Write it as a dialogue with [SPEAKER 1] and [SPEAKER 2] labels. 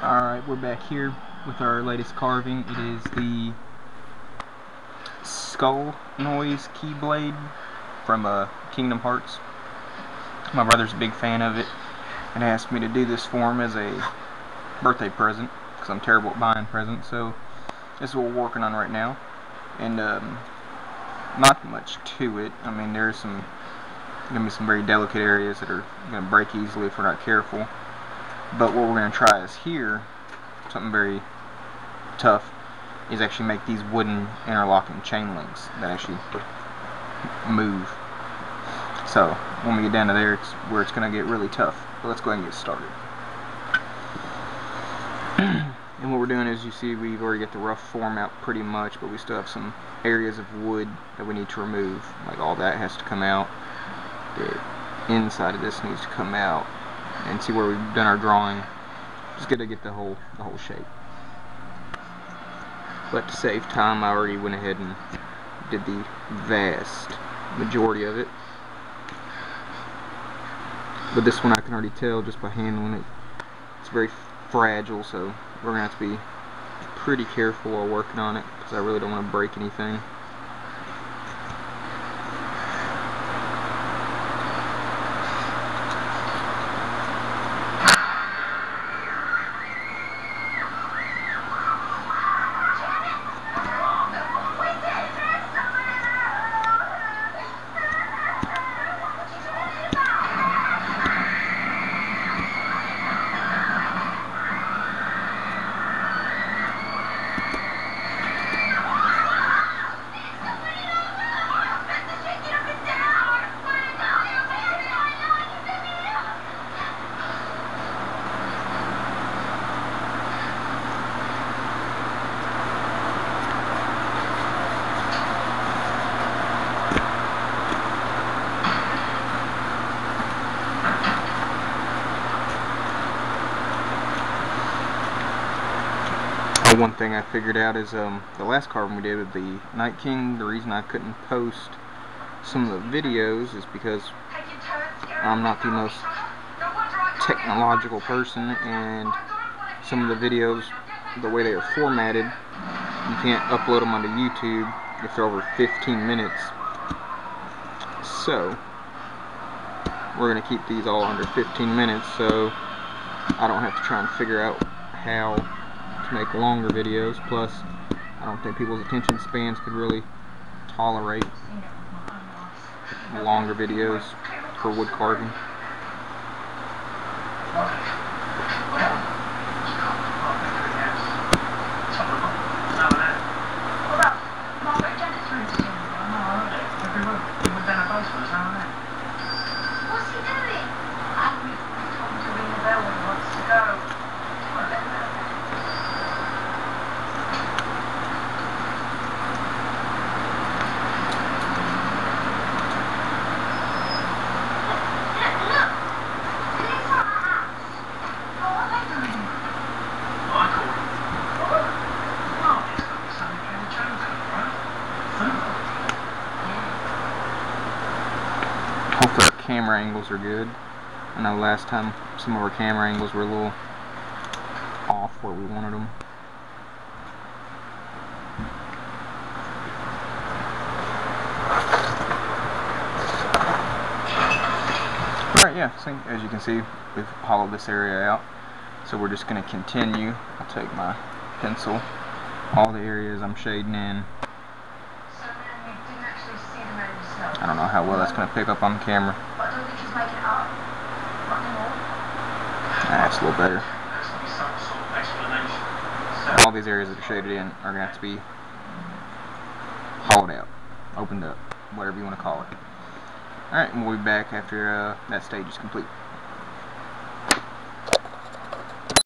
[SPEAKER 1] Alright, we're back here with our latest carving. It is the Skull Noise Keyblade from Kingdom Hearts. My brother's a big fan of it and asked me to do this for him as a birthday present because I'm terrible at buying presents, so this is what we're working on right now. And not much to it. I mean, there's going to be some very delicate areas that are going to break easily if we're not careful. But what we're going to try is here, something very tough, is actually make these wooden interlocking chain links that actually move. So when we get down to there, it's where it's going to get really tough. But let's go ahead and get started. And what we're doing is, you see, we've already got the rough form out pretty much, but we still have some areas of wood that we need to remove. Like all that has to come out. The inside of this needs to come out. And see where we've done our drawing. Just got to get the whole shape. But to save time, I already went ahead and did the vast majority of it. But this one I can already tell just by handling it. It's very fragile, so we're going to have to be pretty careful while working on it, because I really don't want to break anything. One thing I figured out is the last carving we did with the Night King, the reason I couldn't post some of the videos is because I'm not the most technological person, and some of the videos, the way they are formatted, you can't upload them onto YouTube if they're over 15 minutes. So we're going to keep these all under 15 minutes so I don't have to try and figure out how to make longer videos. Plus, I don't think people's attention spans could really tolerate longer videos for wood carving.
[SPEAKER 2] What's he doing? I'm talking to ring the bell when he wants to go.
[SPEAKER 1] Hopefully our camera angles are good. I know last time some of our camera angles were a little off where we wanted them. Alright, yeah, so as you can see, we've hollowed this area out. So we're just going to continue. I'll take my pencil, all the areas I'm shading in. I don't know how well that's going to pick up on the camera.
[SPEAKER 2] But I don't think he's making it up. Not anymore.
[SPEAKER 1] That's a little better. All these areas that are shaded in are going to have to be hollowed out, opened up, whatever you want to call it. Alright, and we'll be back after that stage is complete.